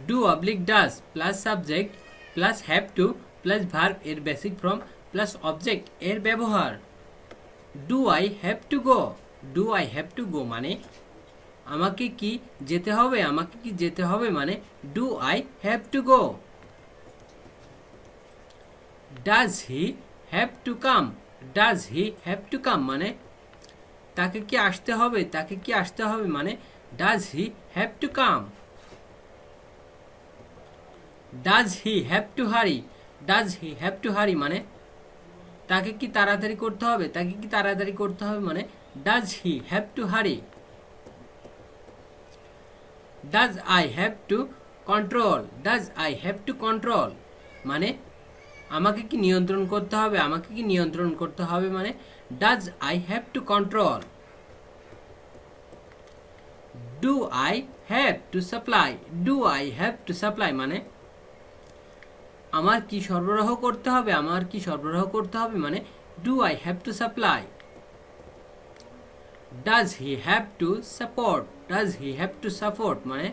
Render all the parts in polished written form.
Do oblique does plus subject plus have to plus verb এর basic form plus object এর ব্যবহার। Do I have to go, do I have to go মানে আমাকে কি যেতে হবে, আমাকে কি যেতে হবে মানে do I have to go. Does he have to come, does he have to come মানে তাকে কি আসতে হবে, তাকে কি আসতে হবে মানে does he have to come. Does he have to hurry, does he have to hurry মানে তাকে কি তাড়াতাড়ি করতে হবে, তাকে কি তাড়াতাড়ি করতে হবে মানে does he have to hurry. Does I have to control, does I have to control মানে আমাকে কি নিয়ন্ত্রণ করতে হবে, আমাকে কি নিয়ন্ত্রণ করতে হবে মানে does I have to control. Do I have to supply, do I have to supply মানে আমার কি সরবরাহ করতে হবে, আমার কি সরবরাহ করতে হবে মানে do I have to supply. Does he have to support, does he have to support মানে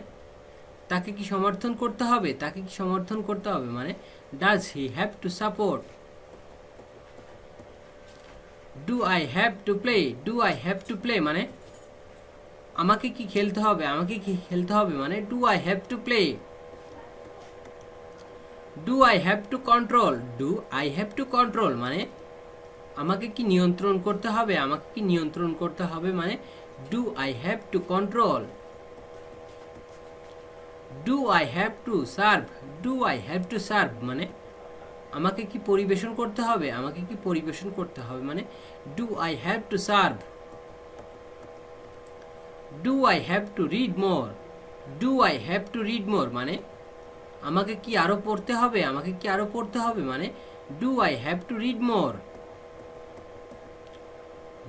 তাকে কি সমর্থন করতে হবে, তাকে কি সমর্থন করতে হবে মানে does he have to support. Do I have to play, do I have to play মানে আমাকে কি খেলতে হবে, আমাকে কি খেলতে হবে মানে do I have to play. Do I have to control, do I have to control মানে আমাকে কি নিয়ন্ত্রণ করতে হবে, আমাকে কি নিয়ন্ত্রণ করতে হবে মানে do I have to control. Do I have to serve, do I have to serve মানে আমাকে কি পরিবেশন করতে হবে, আমাকে কি পরিবেশন করতে হবে মানে do I have to serve. Do I have to read more, do I have to read more মানে আমাকে কি আরো পড়তে হবে, আমাকে কি আরো পড়তে হবে মানে do I have to read more.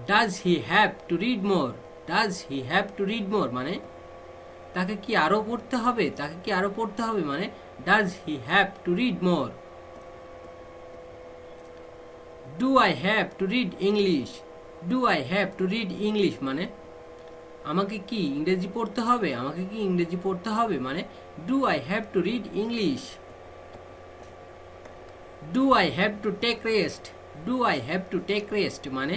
Does he have to read more, does he have to read more মানে তাকে কি আরো পড়তে হবে, তাকে কি আরো পড়তে হবে মানে does he have to read more. Do I have to read English, do I have to read English মানে আমাকে কি ইংরেজি পড়তে হবে, আমাকে কি ইংরেজি পড়তে হবে মানে do I have to read English. Do I have to take rest, do I have to take rest মানে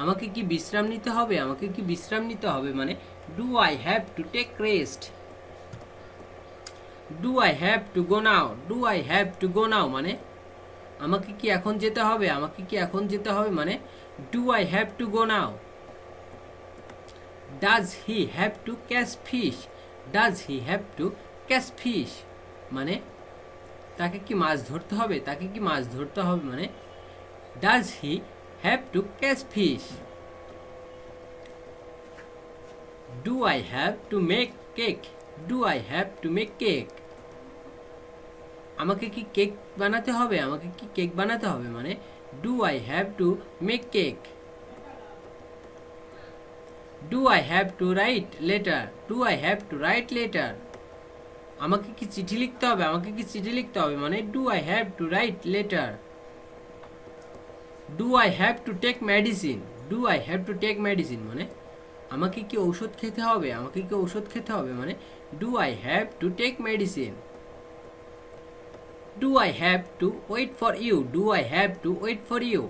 আমাকে কি বিশ্রাম নিতে হবে, আমাকে কি বিশ্রাম নিতে হবে মানে do I have to take rest. Do I have to go now, do I have to go now মানে আমাকে কি এখন যেতে হবে, আমাকে কি এখন যেতে হবে মানে do I have to go now. Does he have to catch fish, does he have to catch fish মানে তাকে কি মাছ ধরতে হবে, তাকে কি মাছ ধরতে হবে মানে does he have to catch fish. Do I have to make cake, do I have to make cake আমাকে কি কেক বানাতে হবে, আমাকে কি কেক বানাতে হবে মানে do I have to make cake. Do I have to write letter, do I have to write letter আমাকে কি চিঠি লিখতে হবে, আমাকে কি চিঠি লিখতে হবে মানে do I have to write letter. Do I have to take medicine, do I have to take medicine মানে আমাকে কি ঔষধ খেতে হবে, আমাকে কি ঔষধ খেতে হবে মানে do I have to take medicine. Do I have to wait for you, do I have to wait for you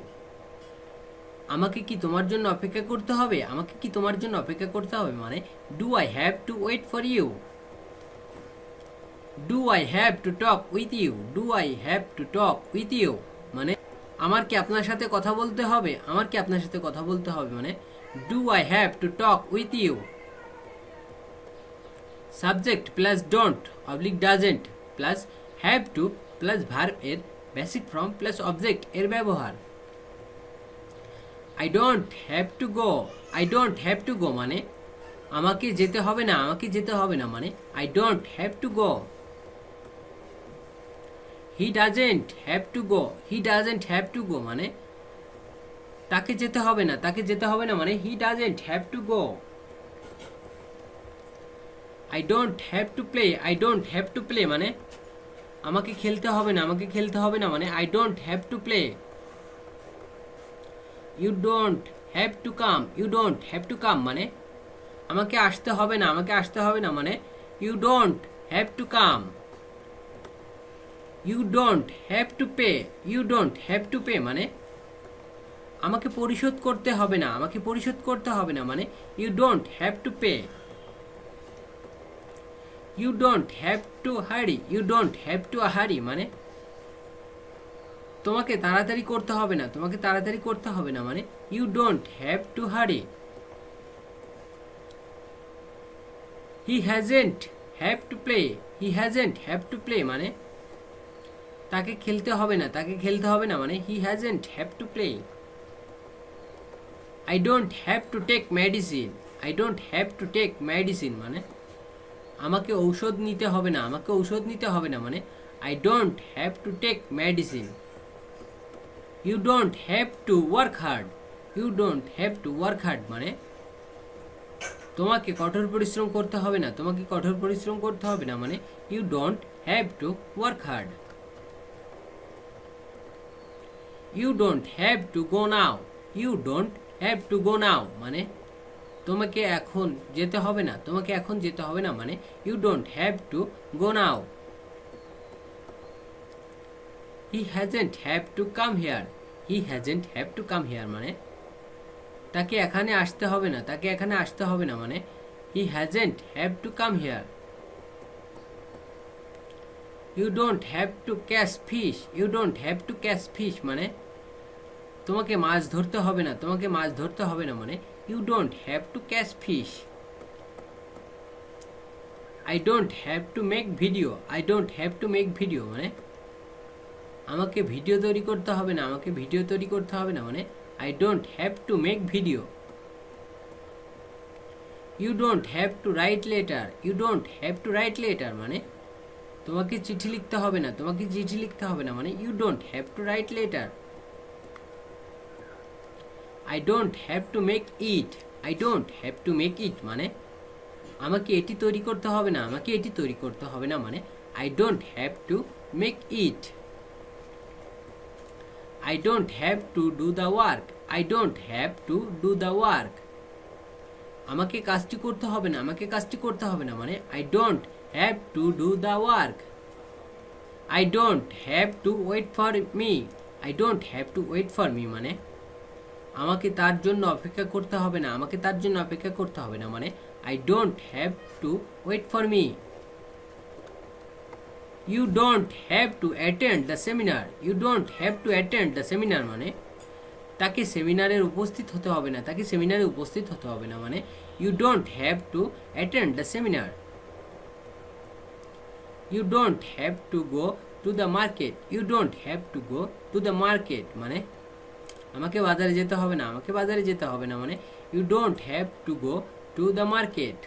আমাকে কি তোমার জন্য অপেক্ষা করতে হবে, আমাকে কি তোমার জন্য অপেক্ষা করতে হবে মানে do I have to wait for you. Do I have to talk with you, do I have to talk with you মানে আমার কি আপনার সাথে কথা বলতে হবে, আমার কি আপনার সাথে কথা বলতে হবে মানে do I have to talk with you. Subject plus don't oblique doesn't plus have to plus verb এর বেসিক ফর্ম প্লাস অবজেক্ট এর ব্যবহার। I don't have to go, I don't have to go মানে আমাকে যেতে হবে না, আমাকে যেতে হবে না মানে I don't have to go. He doesn't have to go, he doesn't have to go মানে তাকে যেতে হবে না, তাকে যেতে হবে না মানে he doesn't have to go. I don't have to play, I don't have to play মানে আমাকে খেলতে হবে না, আমাকে খেলতে হবে না মানে I don't have to play. You don't have to come, you don't have to come মানে আমাকে আসতে হবে না, আমাকে আসতে হবে না মানে you don't have to come. You don't have to pay. You don't have to pay মানে আমাকে পরিশোধ করতে হবে না, আমাকে পরিশোধ করতে হবে না মানে you don't have to pay. You don't have to hurry. You don't have to hurry মানে তোমাকে তাড়াতাড়ি করতে হবে না, তোমাকে তাড়াতাড়ি করতে হবে না মানে you don't have to hurry. He hasn't have to play. He hasn't have to play মানে তাকে খেলতে হবে না, তাকে খেলতে হবে না মানে he hasn't have to play. I don't have to take medicine. I don't have to take medicine মানে আমাকে ঔষধ নিতে হবে না, আমাকে ঔষধ নিতে হবে না মানে I don't have to take medicine. You don't have to work hard. You don't have to work hard মানে তোমাকে কঠোর পরিশ্রম করতে হবে না, তোমাকে কঠোর পরিশ্রম করতে হবে না মানে you don't have to work hard. You don't have to go now. You don't have to go now মানে তোমাকে এখন যেতে হবে না, তোমাকে এখন যেতে হবে না মানে you don't have to go now. He hasn't have to come here. He hasn't have to come here মানে তাকে এখানে আসতে হবে না, তাকে এখানে আসতে হবে না মানে he hasn't have to come here. You don't have to catch fish. You don't have to catch fish মানে তোমাকে মাছ ধরতে হবে না, তোমাকে মাছ ধরতে হবে না মানে you don't have to catch fish. I don't have to make video. I don't have to make video মানে আমাকে ভিডিও তৈরি করতে হবে না, আমাকে ভিডিও তৈরি করতে হবে না মানে I don't have to make video. You don't have to write letter. You don't have to write letter মানে তোমাকে চিঠি লিখতে হবে না, তোমাকে চিঠি লিখতে হবে না মানে you don't have to write letter. I don't have to make it. I don't have to make it মানে আমাকে এটি তৈরি করতে হবে না, আমাকে এটি তৈরি করতে হবে না মানে I don't have to make it. I don't have to do the work. I don't have to do the work আমাকে কাজটি করতে হবে না, আমাকে কাজটি করতে হবে না মানে I don't have to do the work. I don't have to wait for me. I don't have to wait for me মানে আমাকে তার জন্য অপেক্ষা করতে হবে না, আমাকে তার জন্য অপেক্ষা করতে হবে না মানে I don't have to wait for me. You don't have to attend the seminar. You don't have to attend the seminar মানে তাকে সেমিনারে উপস্থিত হতে হবে না, তাকে সেমিনারে উপস্থিত হতে হবে না মানে you don't have to attend the seminar. You don't have to go to the market. You don't have to go to the market মানে আমাকে বাজারে যেতে হবে না, আমাকে বাজারে যেতে হবে না মানে you don't have to go to the market.